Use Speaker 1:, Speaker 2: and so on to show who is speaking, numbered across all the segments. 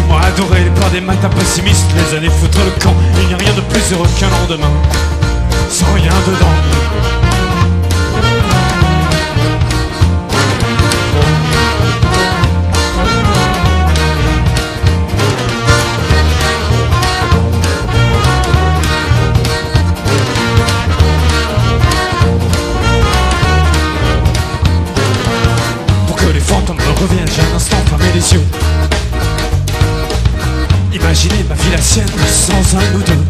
Speaker 1: Laissez-moi adorer par des matins pessimistes, les années foutre le camp. Il n'y a rien de plus heureux qu'un lendemain sans rien dedans. Reviens, j'ai un instant fermé les yeux. Imaginez ma vie la sienne sans un ou deux.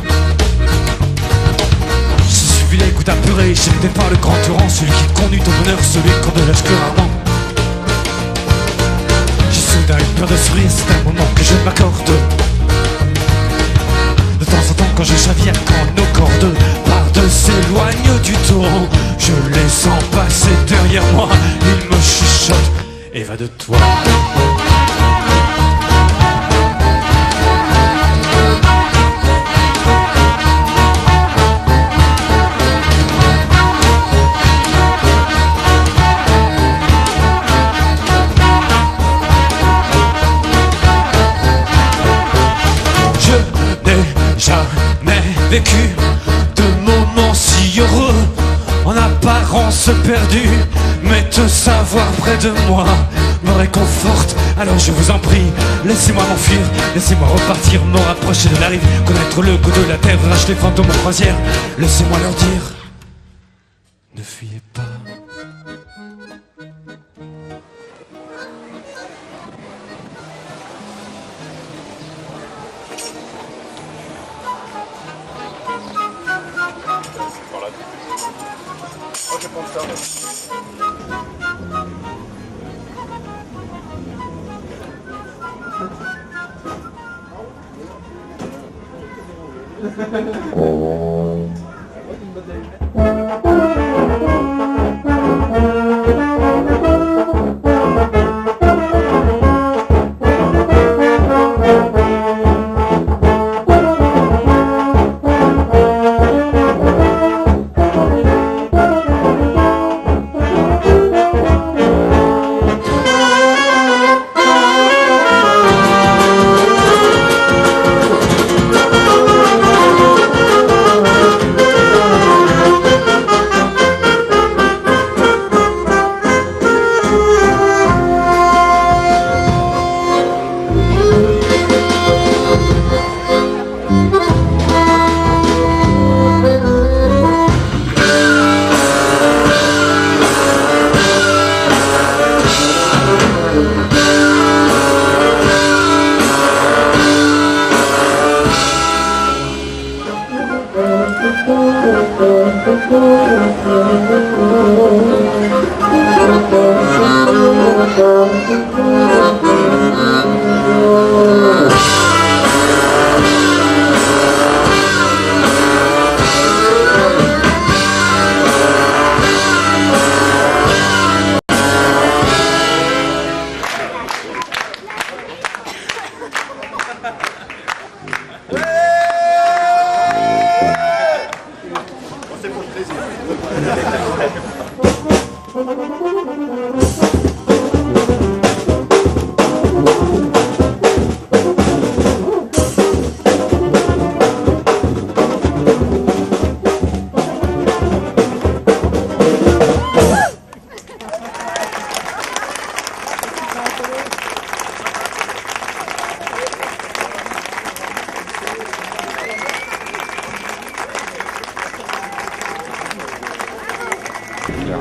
Speaker 1: Je suivis les gouttes apeurées, je n'étais pas le grand Turan, celui qui conduit au bonheur, celui qu'on ne lâche que rarement. J'ai soudain eu peur de sourire, c'est un moment que je m'accorde. De temps en temps quand je chavière, quand nos cordes partent s'éloignent du torrent, je les sens passer derrière moi, ils me chuchotent. Et va de toi. Je n'ai jamais vécu de moments si heureux, en apparence perdu, mais te savoir près de moi me réconforte. Alors je vous en prie, laissez-moi m'enfuir, laissez-moi repartir, me rapprocher de la rive, connaître le goût de la terre, racheter les fantômes en croisière. Laissez-moi leur dire, ne fuyez pas.
Speaker 2: Je pense ça.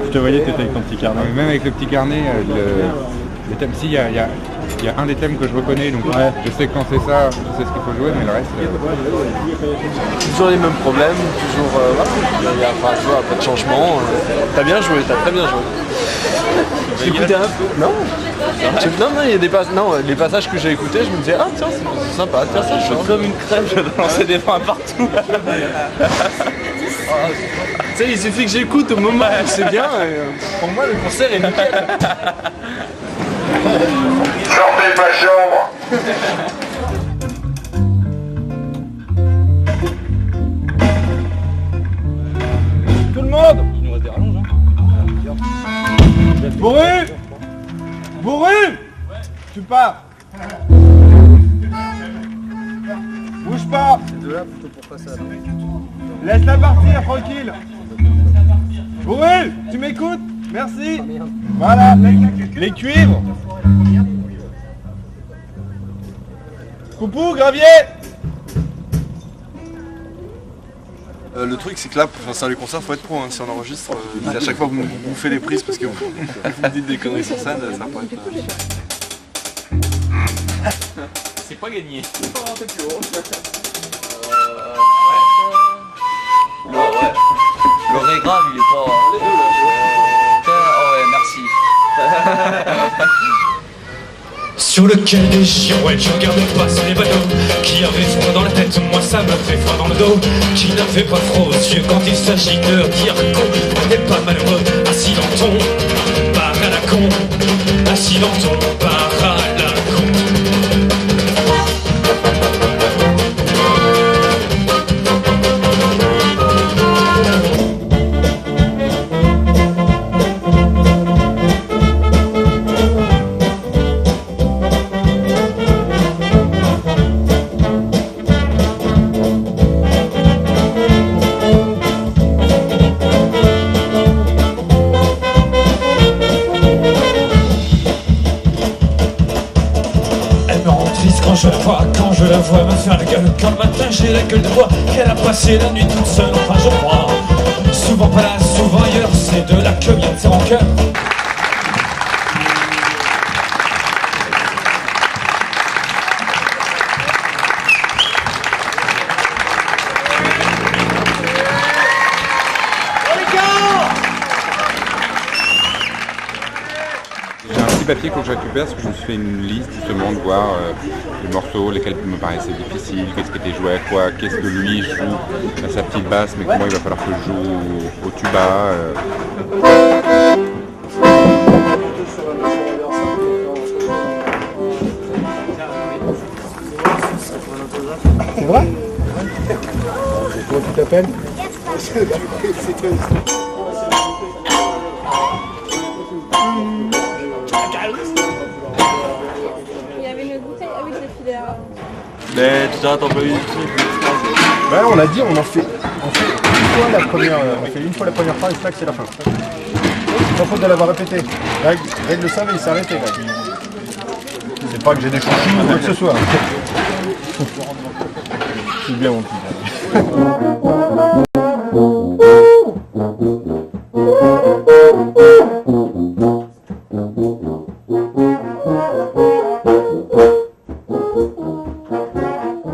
Speaker 3: Je te voyais, tu étais avec ton petit carnet.
Speaker 4: Même avec le petit carnet, le thème, si, il y a un des thèmes que je reconnais, donc ouais. Je sais quand c'est ça, je sais ce qu'il faut jouer, mais le reste...
Speaker 2: Toujours les mêmes problèmes, toujours... il n'y a pas de changement. T'as bien joué, t'as très bien joué. J'écoutais un peu. Non, il y a des passages. Non, les passages que j'ai écoutés, je me disais, ah tiens, c'est sympa, tiens, ça change. Comme une crème, je dois lancer des freins partout. Tu sais, il suffit que j'écoute au moment où c'est bien. Pour moi, le concert est nickel.
Speaker 5: Sortez de ma chambre.
Speaker 2: Tout le monde. Il nous reste des rallonges, hein. Bourru. Tu pars.
Speaker 6: là plutôt pour passer à la...
Speaker 3: Laisse-la partir, tranquille. Bourrel, tu m'écoutes? Merci. Voilà, les cuivres. Coucou, gravier.
Speaker 2: Le truc c'est que là, pour faire les concerts, faut être pro, hein. Si on enregistre, à chaque fois vous me bouffez les prises parce que vous me dites des conneries sur scène, ça peut être...
Speaker 1: C'est pas gagné.
Speaker 7: Le ré grave, il est pas... Oh ouais, merci.
Speaker 1: Sur le quai des girouettes, je regarde passer les bateaux. Qui avait froid dans la tête, moi ça me fait froid dans le dos. Qui n'avait pas froid aux yeux quand il s'agit de dire con. On n'est pas malheureux, assis dans ton bar à la con. Assis dans ton bar à la con. Quand je la vois me faire la gueule, quand le matin j'ai la gueule de bois, qu'elle a passé la nuit toute seule, enfin je crois. Souvent pas là, souvent ailleurs, c'est de là que viennent ses rancœurs.
Speaker 4: J'ai un petit papier que je récupère parce que je me suis fait une liste justement de voir les morceaux, lesquels me paraissaient difficiles, qu'est-ce qui était joué à quoi, qu'est-ce que lui joue à sa petite basse, mais comment il va falloir que je joue au tuba.
Speaker 6: C'est vrai? Comment tu t'appelles?
Speaker 8: Il y avait une bouteille avec des filets.
Speaker 2: Mais tout à t'as pas eu le truc.
Speaker 6: Bah on l'a dit, on fait une fois la première, phrase, et c'est la fin. C'est pas faute de l'avoir répété. Greg le savait, il s'est arrêté. C'est pas que j'ai des chouchous ou quoi que ce soit. C'est bien mon petit.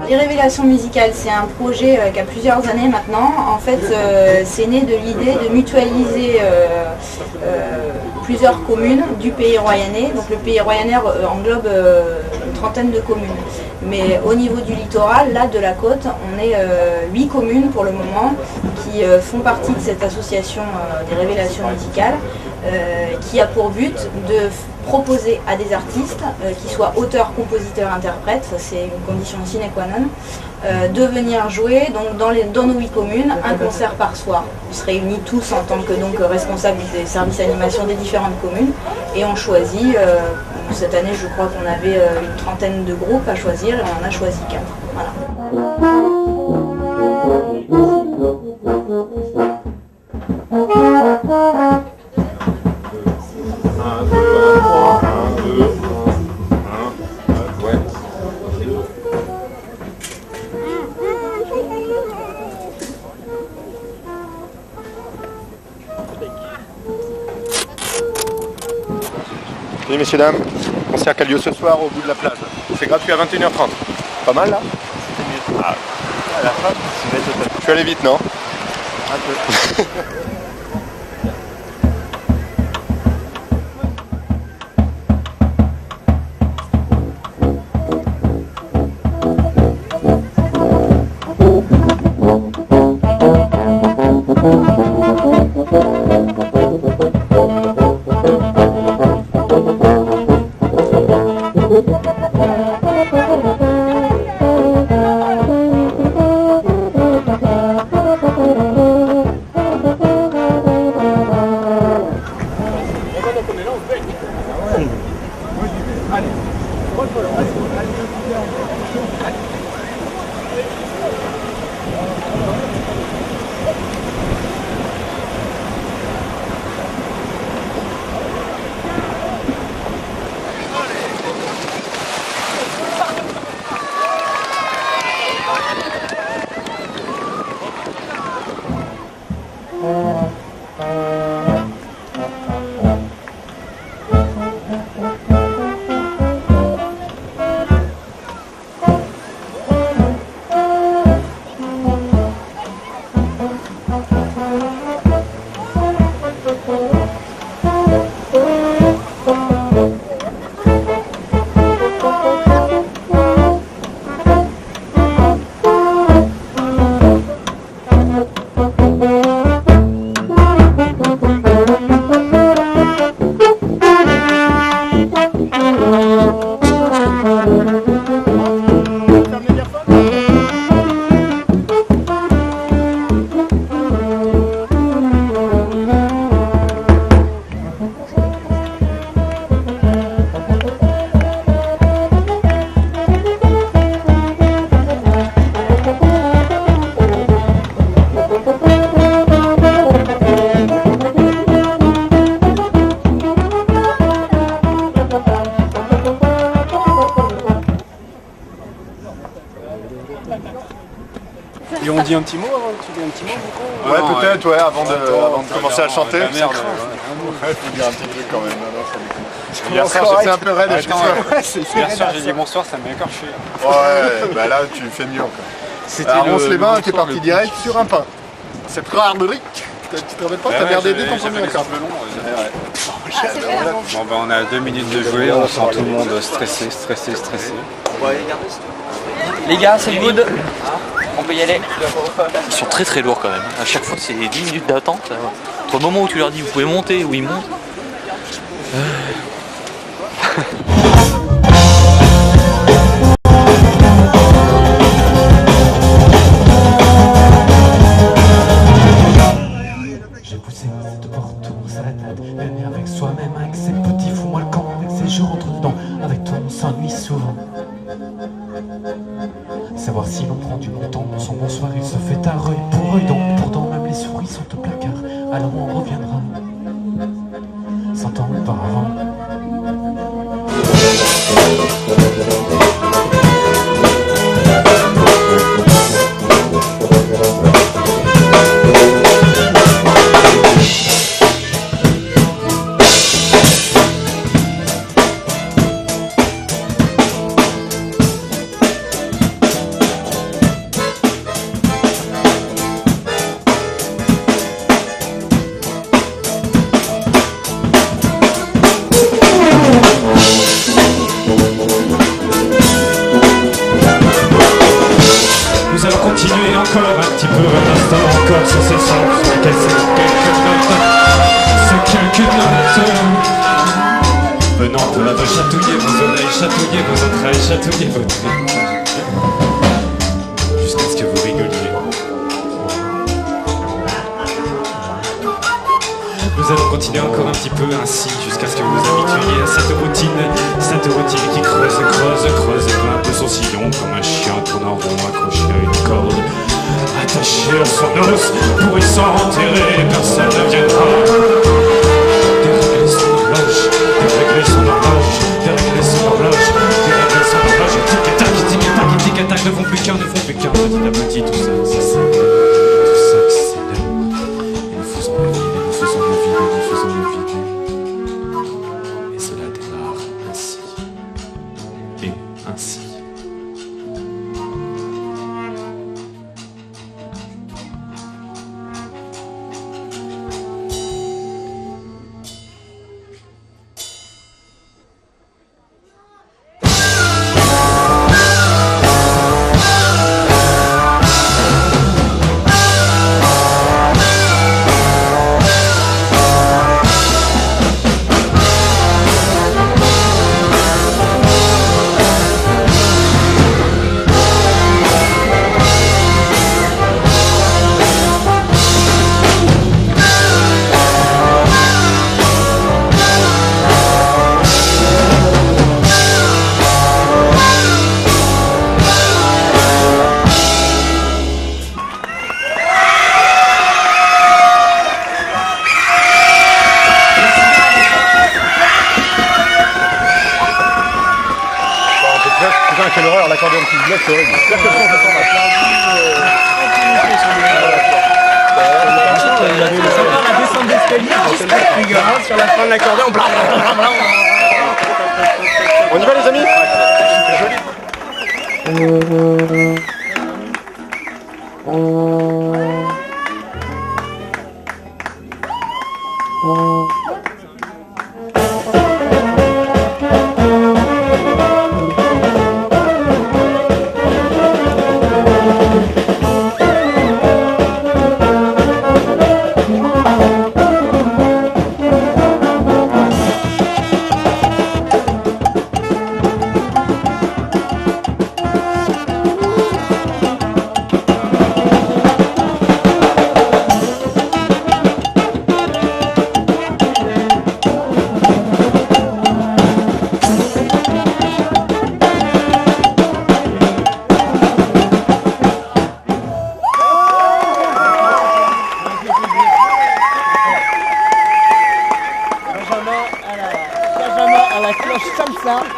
Speaker 8: Les Révélations musicales, c'est un projet qui a plusieurs années maintenant. En fait, c'est né de l'idée de mutualiser plusieurs communes du pays royannais. Donc le pays royannais englobe une trentaine de communes. Mais au niveau du littoral, là de la côte, on est 8 communes pour le moment qui font partie de cette association des Révélations musicales qui a pour but de proposer à des artistes, qui soient auteurs, compositeurs, interprètes, ça c'est une condition sine qua non, de venir jouer donc, dans nos 8 communes, un concert par soir. On se réunit tous en tant que donc, responsables des services animation des différentes communes et on choisit, cette année je crois qu'on avait une trentaine de groupes à choisir et on en a choisi 4. Voilà.
Speaker 6: Oui, messieurs, dames, concert qui a lieu ce soir au bout de la plage. C'est gratuit à 21h30. Pas mal là? Ah, à la fin, je suis allé vite, non? Un peu. Et on dit un petit mot avant, tu dis un petit mot Nico?
Speaker 3: Ouais, peut-être, ouais, avant de commencer à chanter.
Speaker 6: Ouais,
Speaker 3: Il faut dire un petit truc quand même. Hier soir, j'étais un peu raide.
Speaker 6: Hier soir, j'ai dit bonsoir, ça m'a écorché.
Speaker 3: Ouais, bah là, tu fais mieux encore. Alors, Ronce-les-Bains, t'es parti direct sur un pain. Cette rare de brique. Tu te rappelles pas, t'as merdé dès ton premier accord.
Speaker 6: Bon, bah, on a 2 minutes de jouer, on sent tout le monde stressé.
Speaker 7: Les gars, c'est good. On peut y aller. Ils sont très très lourds quand même. À chaque fois, c'est 10 minutes d'attente. Entre le moment où tu leur dis vous pouvez monter, où ils montent.
Speaker 1: J'ai poussé cette porte, tourne sa tête, aimer avec soi-même, avec ses petits fous, moi le camp, avec ses jeux rentre dedans, avec toi on s'ennuie souvent. Savoir si l'on prend du bon temps, son bonsoir il se fait à œil pour œil, donc pourtant même les souris sont au placard, alors on reviendra 100 ans auparavant. Nous allons continuer encore un petit peu, un instant encore sur ces sons, sur lesquels c'est quelques notes venant de chatouiller vos oreilles, chatouiller vos entrailles, chatouiller vos traits, jusqu'à ce que vous rigoliez. Nous allons continuer encore un petit peu ainsi, jusqu'à ce que vous vous habituiez à cette routine qui creuse et un peu son sillon, comme un chien tournant rond accroché à une corde, attaché à son os pour y s'enterrer, personne ne viendra dérégler son horloge, dérégler son horloge, dérégler son horloge, dérégler son horloge, et tic-tac, ne font plus qu'un, petit à petit, tout ça, c'est ça, c'est là. Et nous faisons le vide, et nous faisons le vide, et nous faisons le vide. Et cela démarre ainsi. Et ainsi.
Speaker 6: Putain, quelle horreur, l'accordéon qui se bloque, c'est horrible. La descente d'escalier, sur la fin de l'accordéon. On y va les amis?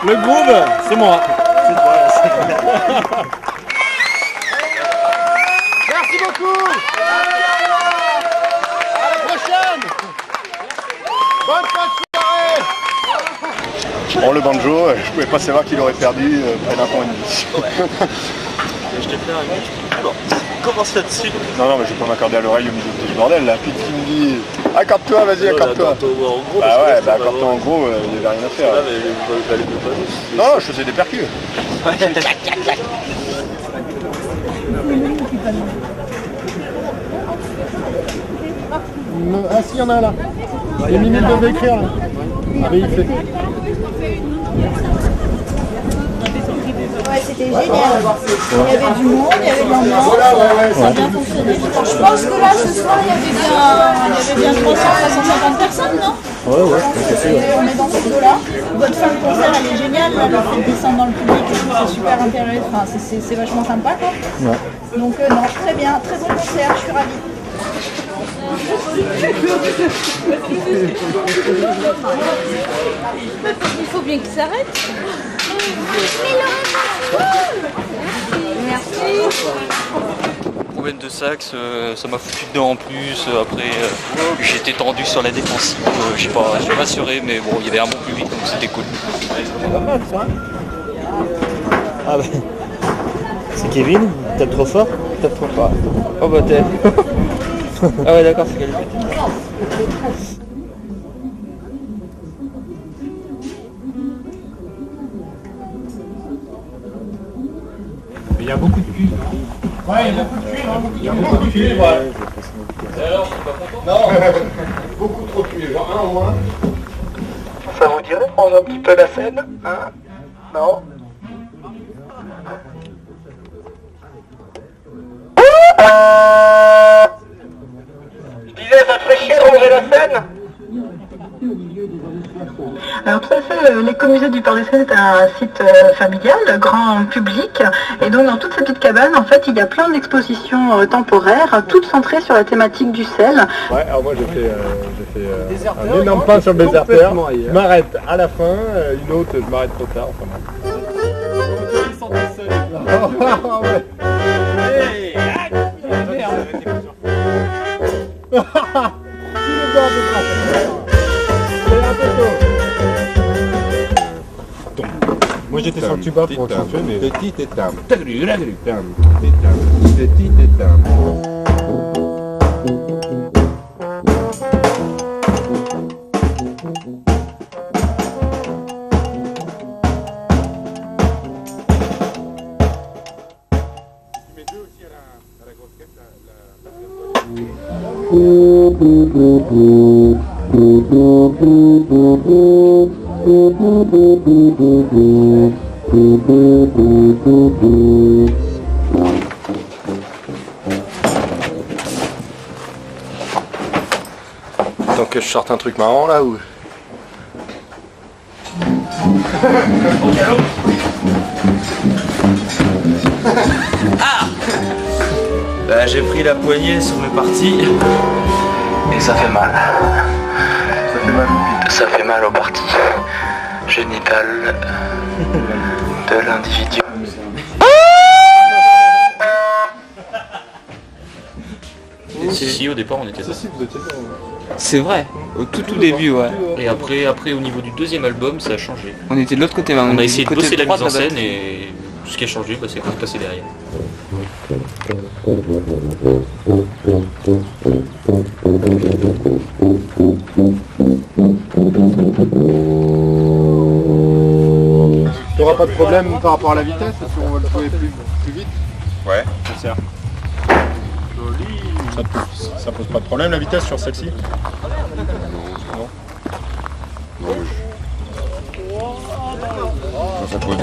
Speaker 2: Le groove, c'est moi.
Speaker 3: Bon, le banjo, je pouvais pas savoir qu'il aurait perdu près d'un point et demi.
Speaker 2: Je t'ai fait un bon, commence là-dessus.
Speaker 3: Non, mais je vais pas m'accorder à l'oreille au milieu de tout ce bordel là. Puis tu me dis, accorde-toi, vas-y, accorde-toi. Bah ouais, bah accorde-toi en gros, il n'y avait rien à faire. Non, je faisais des percus.
Speaker 6: Ah si, il y en a là. Les minutes devait écrire là. Ah mais il fait.
Speaker 8: Ouais, c'était génial. Il y avait du monde, il y avait de l'ambiance, ça a bien fonctionné. Je pense que là, ce soir, il y avait bien 300-350 personnes, non?
Speaker 6: Ouais.
Speaker 8: On est dans ce dos-là. Votre fin de concert, elle est géniale. Là, le fait de descendre dans le public, c'est super intéressant. Enfin, c'est vachement sympa, quoi. Ouais. Donc, non, très bien, très bon concert, je suis ravie.
Speaker 9: Il faut bien qu'il s'arrête. Merci.
Speaker 7: Problème de sax, ça m'a foutu dedans en plus. Après, j'étais tendu sur la défensive. Je sais pas, je suis rassuré, mais bon, il y avait un bon public donc c'était cool.
Speaker 10: Ah bah. C'est Kevin? Tape trop fort? Tape trop fort. Oh bah t'es. Ah ouais d'accord, c'est qualifié.
Speaker 6: Il y a beaucoup de cuivre. Ouais, il y a beaucoup de cuivre. Il y a beaucoup de cuivre.
Speaker 7: Et alors, je suis pas content?
Speaker 6: Non, beaucoup trop de cuivre. Un en moins.
Speaker 11: Ça vous dirait de prendre un petit peu la scène, hein? Non? Je disais, ça te ferait chier de ranger la scène?
Speaker 12: Alors tout à fait, l'écomusée du Port du Sel est un site familial, grand public, et donc dans toute cette petite cabane, en fait, il y a plein d'expositions temporaires, toutes centrées sur la thématique du sel.
Speaker 6: Ouais, alors moi j'ai fait un énorme pain sur le déserteur, je m'arrête à la fin, une autre, je m'arrête trop tard, enfin moi j'étais sur le tuba pour accentuer, mais...
Speaker 4: Petit étam. Petit étam.
Speaker 3: Donc que je sorte un truc marrant là ou...
Speaker 7: Bah, j'ai pris la poignée sur mes parties et ça fait mal.
Speaker 3: Ça fait mal.
Speaker 7: Ça fait mal aux parties génitales de l'individu. Si, au départ on était là.
Speaker 10: C'est vrai, au tout début, ouais.
Speaker 7: Et après au niveau du deuxième album ça a changé.
Speaker 10: On était de l'autre côté,
Speaker 7: On a essayé de bosser la mise en
Speaker 10: scène
Speaker 7: scène et ce qui a changé c'est qu'on est passé derrière.
Speaker 6: Tu n'auras pas de problème par rapport à la vitesse, si on va le jouer plus vite?
Speaker 4: Ouais.
Speaker 6: Ça sert. Ça pose pas de problème la vitesse sur celle-ci? Non.
Speaker 4: Ça pose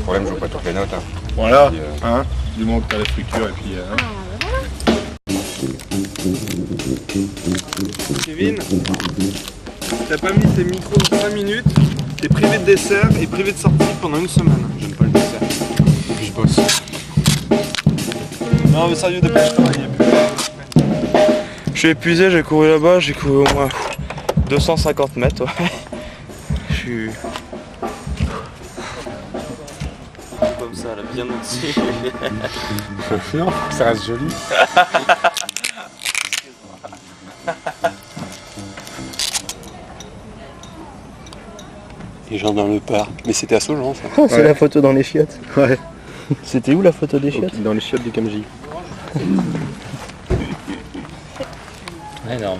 Speaker 4: problème, je joue pas toutes les notes. Hein.
Speaker 6: Voilà,
Speaker 4: puis,
Speaker 6: hein, du moment que tu as la structure et puis...
Speaker 2: Kevin, t'as pas mis tes micros de 5 minutes, t'es privé de dessert et privé de sortie pendant une semaine. J'aime pas le dessert. Et puis je bosse. Non mais sérieux, dépêche-toi, il y a plus. Je suis épuisé, j'ai couru là-bas, j'ai couru au moins 250 mètres, ouais. Je suis... comme ça, là, bien au-dessus.
Speaker 6: Non, ça reste joli.
Speaker 3: Les gens dans le parc. Mais c'était à Saujon, ça.
Speaker 10: C'est la photo dans les chiottes. Ouais. C'était où la photo des chiottes?
Speaker 6: Dans les chiottes du Kamji.
Speaker 10: Énorme.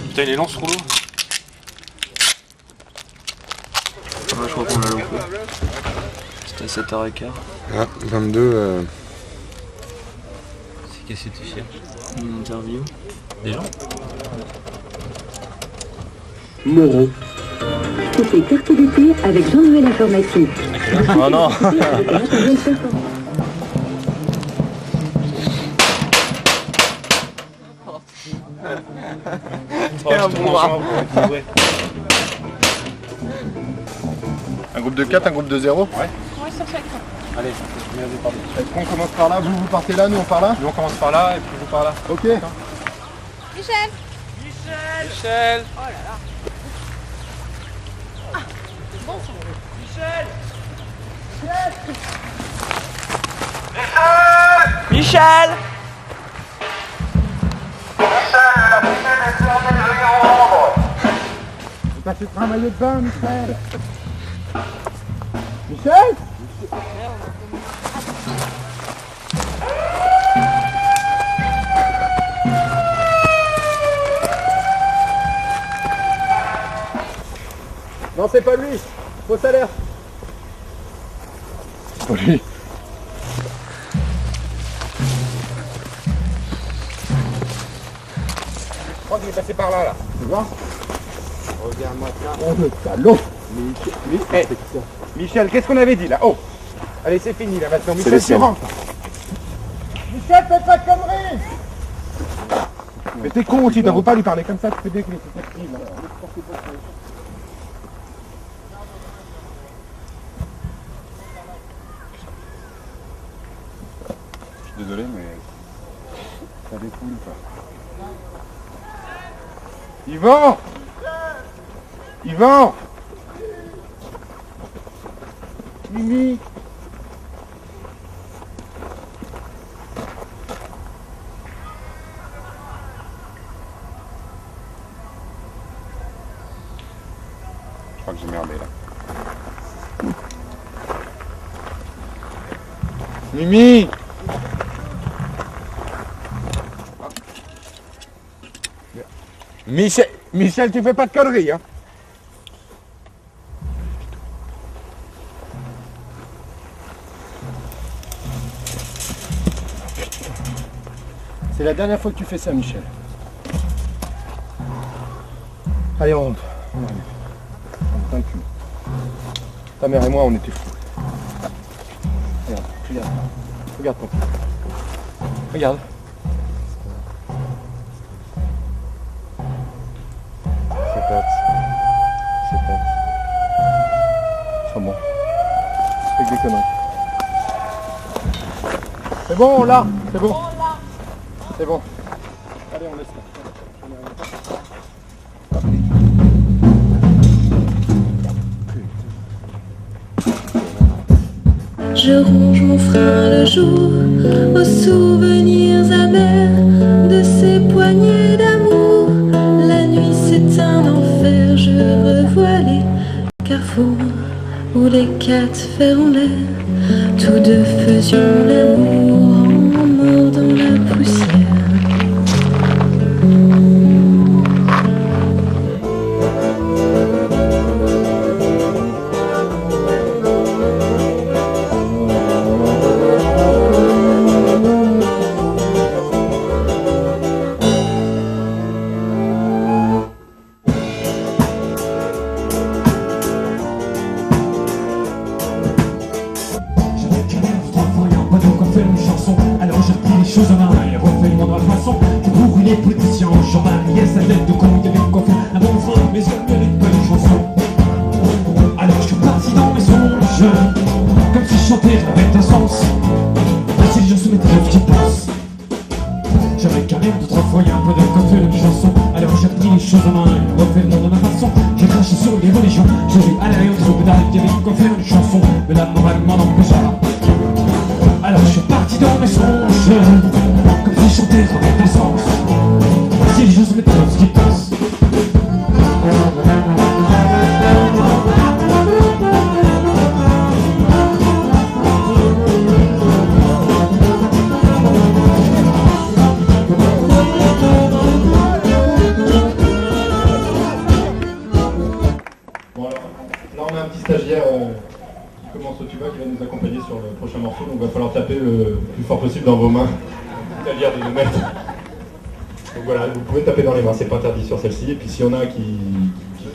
Speaker 3: Putain, il est long ce rouleau.
Speaker 2: Je crois qu'on a loupé. C'était à 7h15.
Speaker 3: Ah, 22.
Speaker 10: Qu'est-ce que tu cherches?
Speaker 2: Une interview.
Speaker 10: Des gens?
Speaker 13: Moreau. C'était carte d'été avec Jean-Noël Informatique.
Speaker 10: Oh non.
Speaker 6: Un groupe de 4, un groupe de 0? Ouais.
Speaker 9: Ouais, sur chacun.
Speaker 6: Allez, est-ce qu'on commence par là? Vous partez là, nous on part là? Nous on commence par là et puis vous par là. Ok.
Speaker 9: Michel.
Speaker 10: Michel.
Speaker 9: Oh là là. Ah, c'est bon ça. Michel.
Speaker 10: Michel.
Speaker 6: Vous passez un maillot de bain, Michel. Michel? Non, c'est pas lui. Faux salaire. C'est pas lui. Je crois qu'il est passé par là, là. Tu vois? Regarde-moi ça. Oh, le salaud. Michel, qu'est-ce qu'on avait dit, là? Oh. Allez, c'est fini, là, maintenant. Michel, tu rentres. Michel, fais pas de conneries. Mais t'es con aussi, t'en veux pas lui parler comme ça, tu fais des clés.
Speaker 4: Désolé, mais ça découle quoi.
Speaker 6: Yvan! Yvan! Mimi!
Speaker 4: Je crois que j'ai merdé là.
Speaker 6: Mimi! Michel, tu fais pas de conneries, hein? C'est la dernière fois que tu fais ça, Michel. Allez, on rentre. On arrive. On prend le cul. Ta mère et moi, on était fous. Regarde, regarde. Regarde, papa. Regarde. C'est bon. C'est que des conneries. C'est bon là. C'est bon. C'est bon. Allez, on laisse ça.
Speaker 14: Je ronge mon frein le jour aux souvenirs amers de ces poignées d'amour. La nuit c'est un enfer, je revois les carrefours où les quatre fers en l'air. Tous deux faisions l'amour en mordant la poussière.
Speaker 6: commence tu vas qui va nous accompagner sur le prochain morceau, donc il va falloir taper le plus fort possible dans vos mains, c'est-à-dire de nous mettre. Donc voilà, vous pouvez taper dans les mains, c'est pas interdit sur celle-ci, et puis s'il y en a qui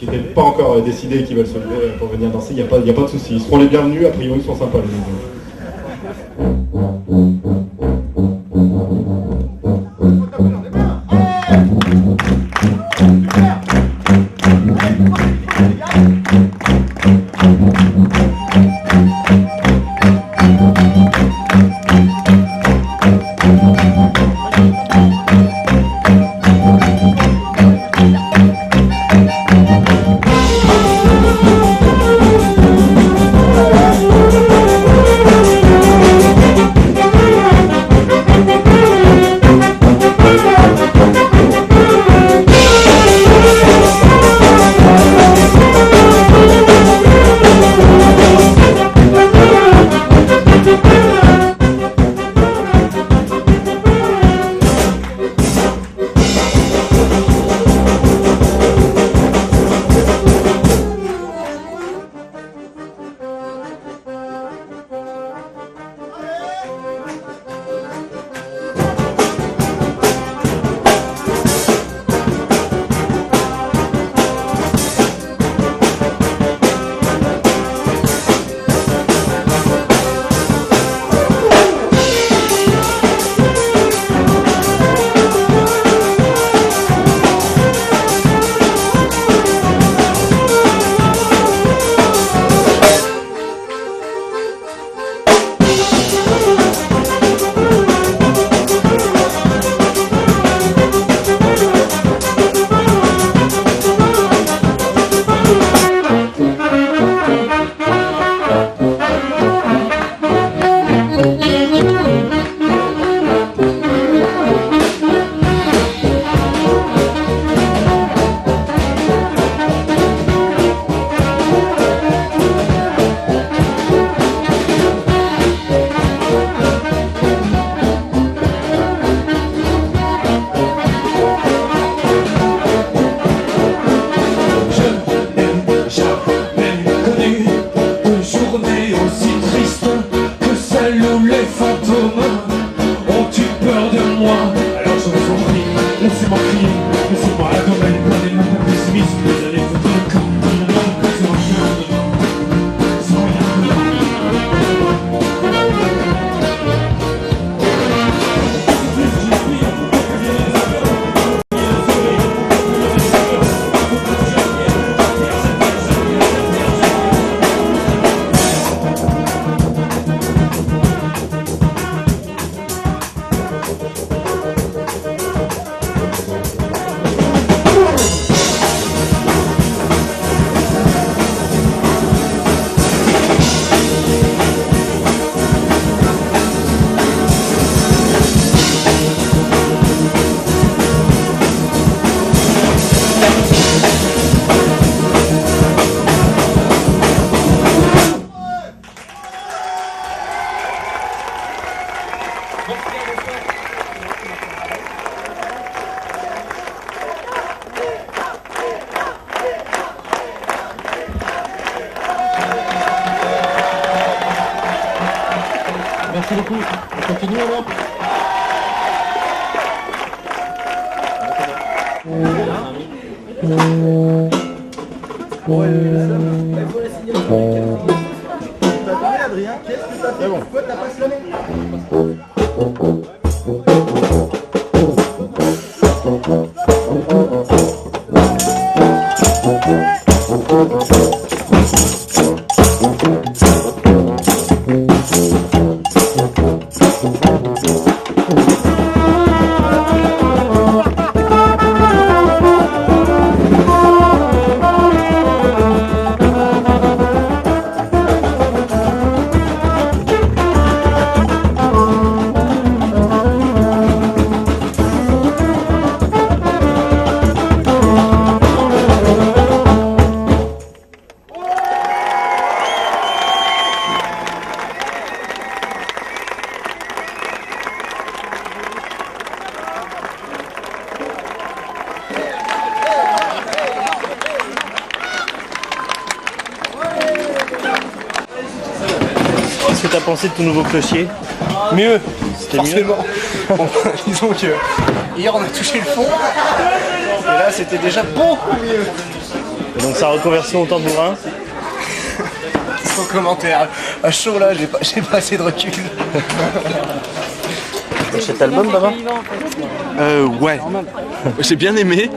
Speaker 6: n'étaient pas encore décidés et qui veulent se lever pour venir danser, il n'y a pas de souci, ils seront les bienvenus, a priori ils sont sympas les nouveaux.
Speaker 15: Merci beaucoup. On continue alors.
Speaker 6: Adrien, qu'est-ce que ça fait? Pourquoi t'as pas sonné?
Speaker 10: que t'as pensé de ton nouveau clocher?
Speaker 6: Mieux,
Speaker 10: C'était
Speaker 6: forcément. Bon, disons que hier on a touché le fond. Et là c'était déjà beaucoup mieux.
Speaker 10: Et donc sa reconversion au tambourin.
Speaker 6: Sans commentaire. À chaud là, j'ai pas assez de recul.
Speaker 10: Cet album, Baba?
Speaker 2: Ouais. J'ai bien aimé.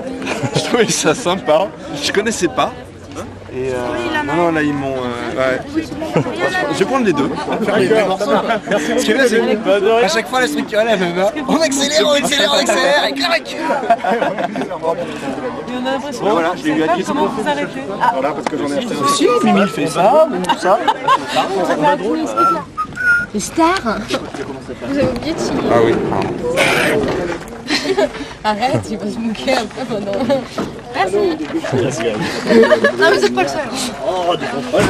Speaker 2: Je trouvais ça sympa. Je connaissais pas. Et non, là ils m'ont. Ouais. Je vais prendre les deux.
Speaker 6: Faire les deux morceaux. Parce que là, c'est à chaque fois la structure est la même. On accélère, et clac.
Speaker 9: Et on a l'impression
Speaker 2: Bon, voilà,
Speaker 9: que
Speaker 2: je l'ai eu à qui
Speaker 9: comment vous arrêtez.
Speaker 6: Voilà, parce que j'en ai acheté un.
Speaker 2: Si, Mimi fait ça, ça.
Speaker 16: Les stars. Vous avez oublié de signer.
Speaker 4: Ah oui,
Speaker 16: Arrête, il va se moquer après pendant... Merci. Non mais c'est pas le seul.
Speaker 10: Oh, du contrôle.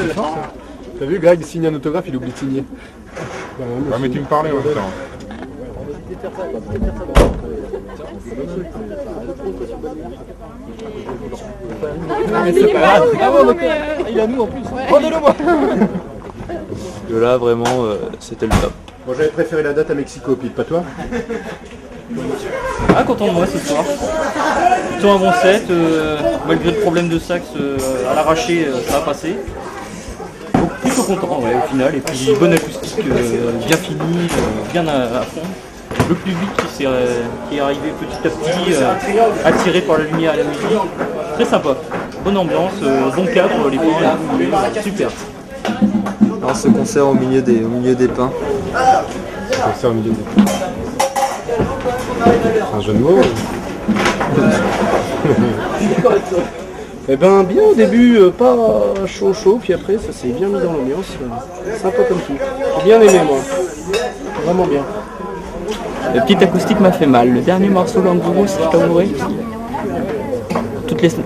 Speaker 6: T'as vu, Greg signe un autographe, il oublie de signer.
Speaker 4: Ouais, mais tu me parlais en même temps.
Speaker 10: Mais c'est pas grave. Ah bon, donc, il a nous en plus. Rendez-le moi. De là, vraiment, c'était le top.
Speaker 6: Bon, j'avais préféré la date à Mexico, Pete, pas toi?
Speaker 10: Ah, content de moi ce soir. Plutôt un bon set, malgré le problème de sax à l'arraché, ça a passé. Donc plutôt content ouais, au final, et puis bonne acoustique, bien finie, bien à fond. Le public qui est arrivé petit à petit, attiré par la lumière et la musique. Très sympa, bonne ambiance, bon cadre, les points, super.
Speaker 2: Alors ce concert au milieu des pins.
Speaker 6: Concert au milieu des pins. Un jeu de mots. Eh ben bien au début, pas chaud, puis après ça s'est bien mis dans l'ambiance. Sympa comme tout. J'ai bien aimé moi. Vraiment bien.
Speaker 10: La petite acoustique m'a fait mal. Le dernier morceau d'Angourou, si je t'avouerai,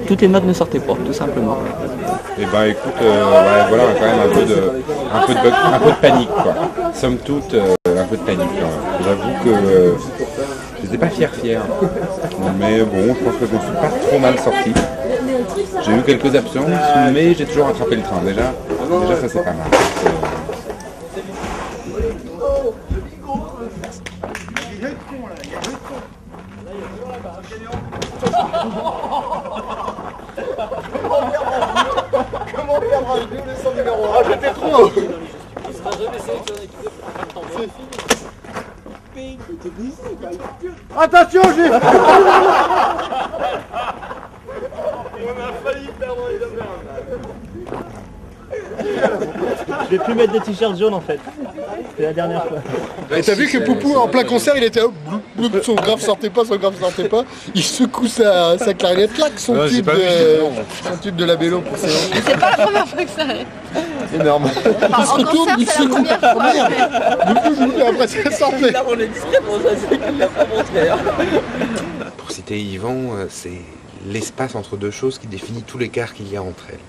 Speaker 10: toutes les notes ne sortaient pas, tout simplement.
Speaker 4: Et ben écoute, ouais, voilà quand même un peu de panique quoi. Somme toute, un peu de panique. J'avoue que je n'étais pas fier. Mais bon, je pense que je ne suis pas trop mal sorti. J'ai eu quelques absences, mais j'ai toujours rattrapé le train. Déjà ça c'est pas mal.
Speaker 6: Comment perdre un jeu sans numéro 1? Ah, j'étais trop! Attention, j'ai... On a failli perdre les deux.
Speaker 10: Je vais plus mettre des t-shirts jaunes en fait. C'est la dernière fois.
Speaker 6: Et t'as vu que Poupou en plein concert il était son grave sortait pas, il secoue sa clarinette, claque son tube de la Bello pour ses hanches.
Speaker 16: C'est pas la première fois que ça arrive.
Speaker 6: Énorme. Il se retourne, il secoue. Du coup, après ça sortait.
Speaker 10: Là on est discret pour ça, c'est qu'il a pas montré.
Speaker 17: Pour citer Yvan, c'est l'espace entre deux choses qui définit tout l'écart qu'il y a entre elles.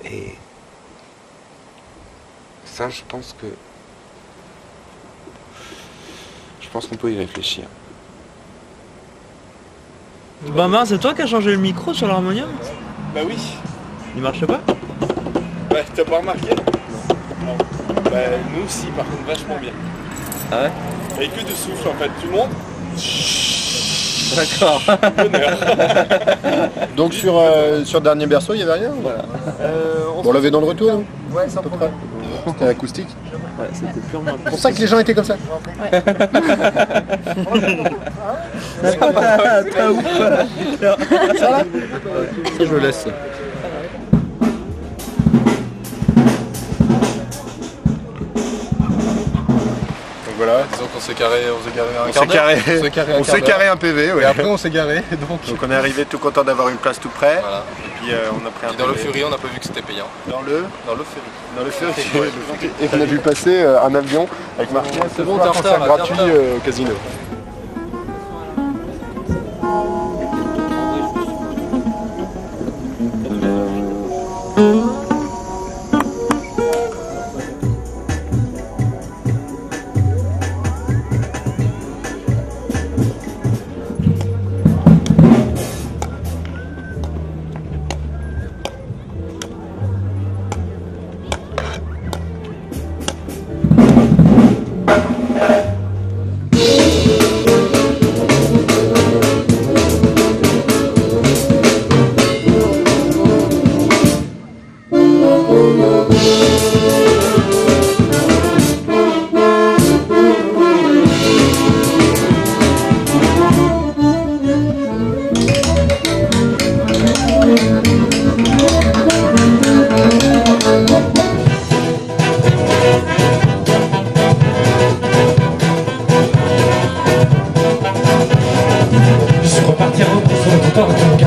Speaker 17: Et ça, je pense qu'on peut y réfléchir.
Speaker 10: Bah mince, c'est toi qui as changé le micro sur l'harmonium?
Speaker 2: Bah oui.
Speaker 10: Il marche pas?
Speaker 2: Ouais, t'as pas remarqué? Non. Bah nous si, par contre vachement bien.
Speaker 10: Ah ouais?
Speaker 2: Avec que de souffle en fait, tu montes.
Speaker 10: D'accord.
Speaker 6: Donc sur Dernier Berceau, il n'y avait rien? Voilà. On l'avait dans le retour, non?
Speaker 2: Ouais, sans problème.
Speaker 6: C'était acoustique?
Speaker 10: Ouais, c'était purement acoustique.
Speaker 6: C'est pour ça que les gens étaient comme ça?
Speaker 10: Ouais. T'as ouf. Ça va?
Speaker 6: Ça, je le laisse. Voilà.
Speaker 2: Disons qu'on s'est carré
Speaker 6: On s'est carré un PV, ouais.
Speaker 2: Et après on s'est garé. Donc
Speaker 6: on est arrivé tout content d'avoir une place tout près.
Speaker 2: Voilà.
Speaker 6: Et puis on a pris un
Speaker 2: dans le
Speaker 6: PV.
Speaker 2: Fury, on n'a pas vu que c'était payant.
Speaker 6: Dans le
Speaker 2: Fury.
Speaker 6: Et on a vu passer un avion avec marqué
Speaker 2: c'est bon,
Speaker 6: concert gratuit au casino.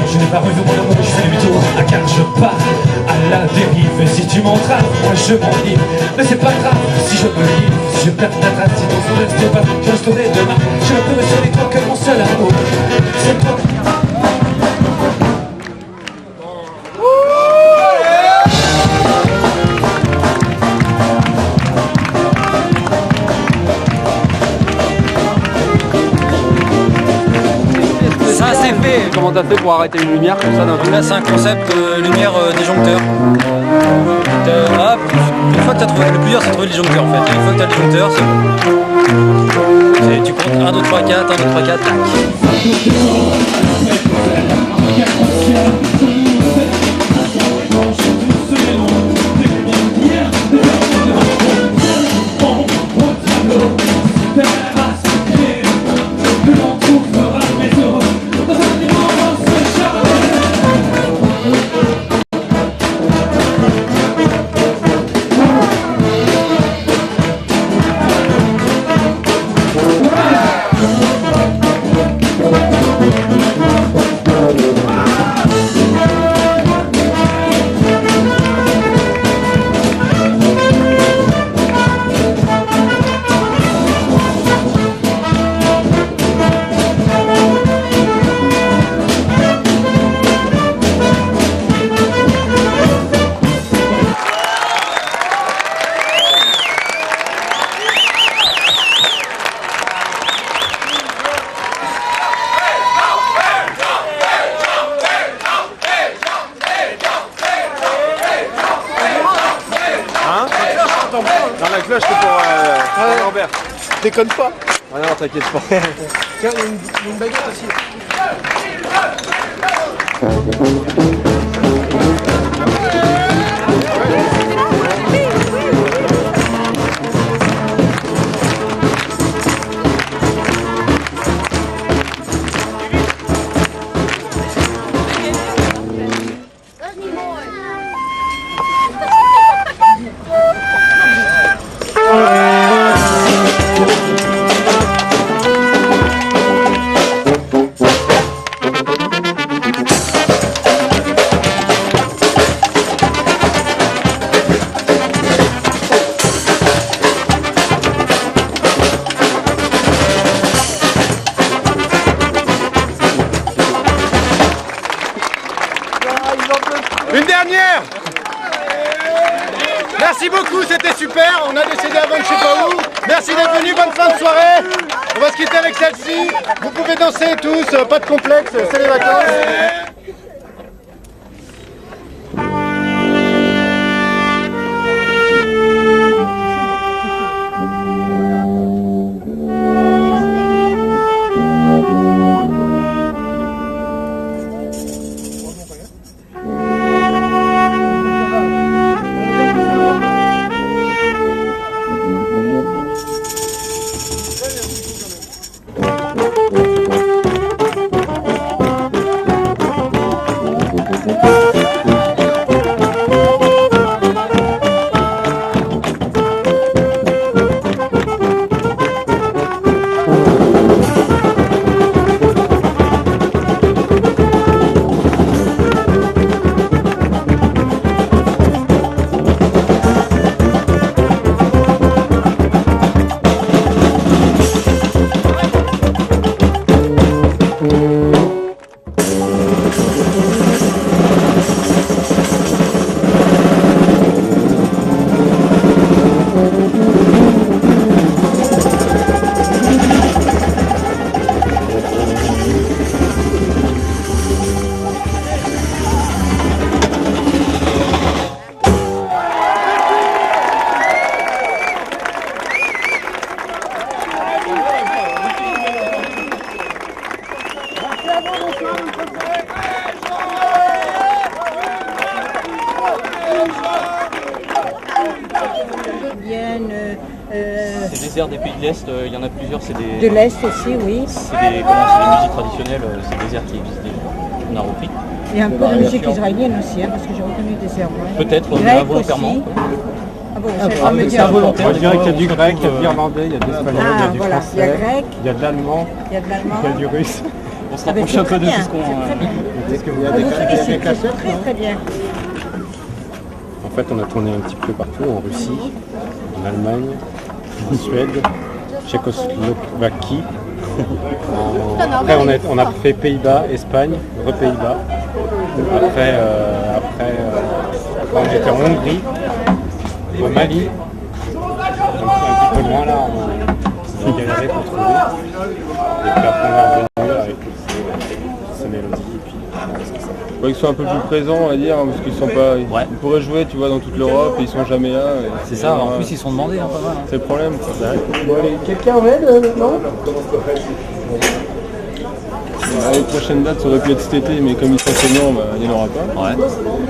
Speaker 1: Je n'ai pas revu mon amour, je fais demi-tour. Car je pars à la dérive. Et si tu m'entraves, moi je m'enlise. Mais c'est pas grave si je me livre, si je perds ta trace, si ton sourire se pas, je resterai demain. Je ne peux sur les toi que mon seul amour. C'est toi.
Speaker 2: Comment t'as fait pour arrêter une lumière comme ça d'un coup?
Speaker 10: Là c'est un concept lumière disjoncteur. Une fois que t'as trouvé, le plus dur c'est de trouver le disjoncteur en fait. Et une fois que t'as le disjoncteur, c'est bon. Tu comptes 1, 2, 3, 4, 1, 2, 3, 4, tac.
Speaker 2: Dans la cloche c'est pour Lambert.
Speaker 6: Déconne pas.
Speaker 2: Ah non, t'inquiète pas.
Speaker 6: Tiens, il y a une baguette aussi. Une dernière. Merci beaucoup, c'était super. On a décédé avant de je sais pas où. Merci d'être venus, bonne fin de soirée. On va se quitter avec celle-ci. Vous pouvez danser tous, pas de complexe, c'est les vacances.
Speaker 10: ces déserts des pays de l'Est, il y en a plusieurs, c'est des...
Speaker 16: De l'Est aussi, oui.
Speaker 10: C'est des musiques traditionnelles, ces déserts qui existent déjà. On a repris.
Speaker 16: Il y a un peu de musique israélienne aussi, hein, parce que j'ai reconnu des airs.
Speaker 10: Peut-être, involontairement.
Speaker 16: Ah bon,
Speaker 10: c'est involontaire.
Speaker 6: On dirait qu'il y a du grec, il y a de l'irlandais, il y a de l'espagnol, il y a du français,
Speaker 16: il y a grec,
Speaker 6: il y a de l'allemand,
Speaker 16: il y a de l'allemand,
Speaker 6: il y a du russe.
Speaker 10: On se rapproche un peu de tout ce qu'on...
Speaker 6: Est-ce que vous avez des classes?
Speaker 16: Très bien.
Speaker 6: En fait, on a tourné un petit peu partout, en Russie, en Allemagne, en Suède, Tchécoslovaquie. Après, on a fait Pays-Bas, Espagne, Pays-Bas. Après, on était en Hongrie, au Mali. Donc c'est un petit peu loin là, on a galéré pour trouver. Et puis après, on est revenu avec ces mélodies. Et puis,
Speaker 2: faut qu'ils soient un peu plus présents, on va dire, parce qu'ils sont pas. Ils pourraient jouer, tu vois, dans toute l'Europe, et ils sont jamais là.
Speaker 10: C'est ça, en plus ils sont demandés, hein, pas mal.
Speaker 2: C'est le problème.
Speaker 6: Bon, allez, quelqu'un en aide, non?
Speaker 2: Les prochaines dates, ça aurait pu être cet été, mais comme ils sont saignants, bah, il n'y en aura pas.
Speaker 10: Ouais.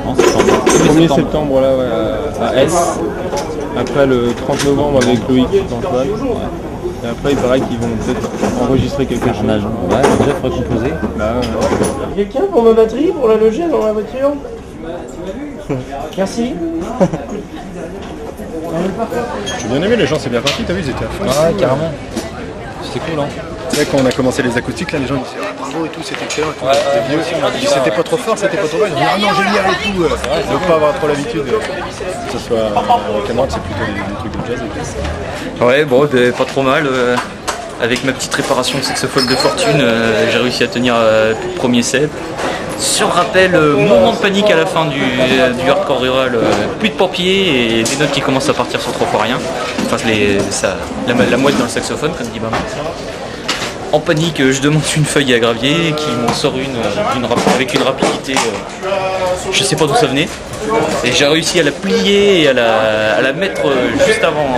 Speaker 10: En septembre.
Speaker 2: 1er septembre, là, ouais, à S. Après le 30 novembre avec Loïc d'Antoine. Et après, il paraît qu'ils vont peut-être enregistrer quelque chose.
Speaker 10: Ouais, déjà, il faudrait composer.
Speaker 2: Bah,
Speaker 15: Quelqu'un pour ma batterie, pour la loger dans la voiture? Merci.
Speaker 6: j'ai bien aimé, les gens, c'est bien parti, t'as vu, ils étaient à fond.
Speaker 10: Ouais, carrément. C'était cool, hein.
Speaker 6: C'est vrai, quand on a commencé les acoustiques, là, les gens disaient bravo et tout, c'était excellent et tout. C'était vieux. C'était pas trop fort, c'était pas trop bas. Ils ont dit ah non, génial et tout. Donc pas avoir trop l'habitude que ce soit en Cameroun, c'est plutôt des trucs de jazz et tout.
Speaker 7: Ouais, bon, pas trop mal. Avec ma petite réparation de saxophone de fortune, j'ai réussi à tenir le premier set. Sur rappel, moment de panique à la fin du hardcore rural, plus de papier et des notes qui commencent à partir sur 3 fois rien. Enfin, la mouette dans le saxophone, comme dit maman. En panique, je demande une feuille à gravier qui m'en sort avec une rapidité, je sais pas d'où ça venait. Et j'ai réussi à la plier et à la mettre juste avant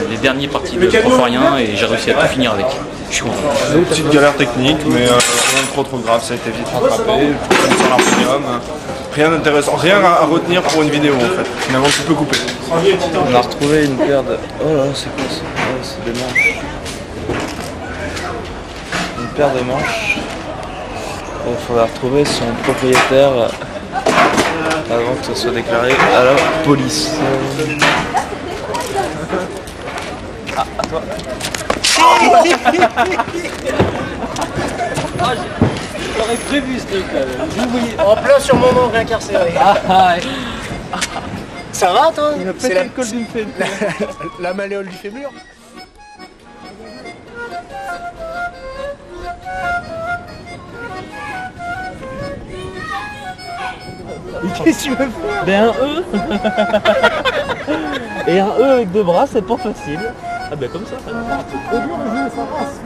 Speaker 7: les dernières parties de 3 fois rien et j'ai réussi à tout finir avec. Je suis content.
Speaker 2: une petite galère technique, mais rien de trop grave, ça a été vite rattrapé. Sur l'arpédium, rien d'intéressant, rien à retenir pour une vidéo en fait. Finalement, tu peux couper.
Speaker 7: On a retrouvé une paire de... Oh là, c'est quoi ça? Oh, c'est des manches. Une paire de manches. Il faudra retrouver son propriétaire avant que ce soit déclaré à la police. Ah, à toi.
Speaker 10: J'aurais prévu ce truc là.
Speaker 15: En plein sur mon oncle incarcéré. Ça va toi?
Speaker 10: C'est la colle d'une fée.
Speaker 15: La malléole du fémur. Qu'est-ce que tu veux faire?
Speaker 10: Ben un E. Et un E avec 2 bras, c'est pas facile. Ah ben comme ça.
Speaker 15: Au dur le jeu, ça passe.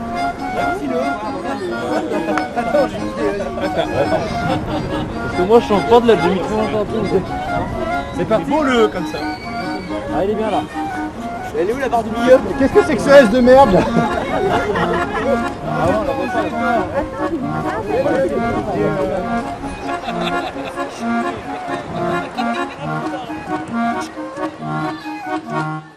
Speaker 10: Parce que moi je change pas de la demi-micro.
Speaker 15: C'est parti. Beau le E comme ça.
Speaker 10: Ah il est bien là.
Speaker 15: Elle est où la barre du milieu? Qu'est-ce que c'est que ce S de merde là?
Speaker 14: Thank you.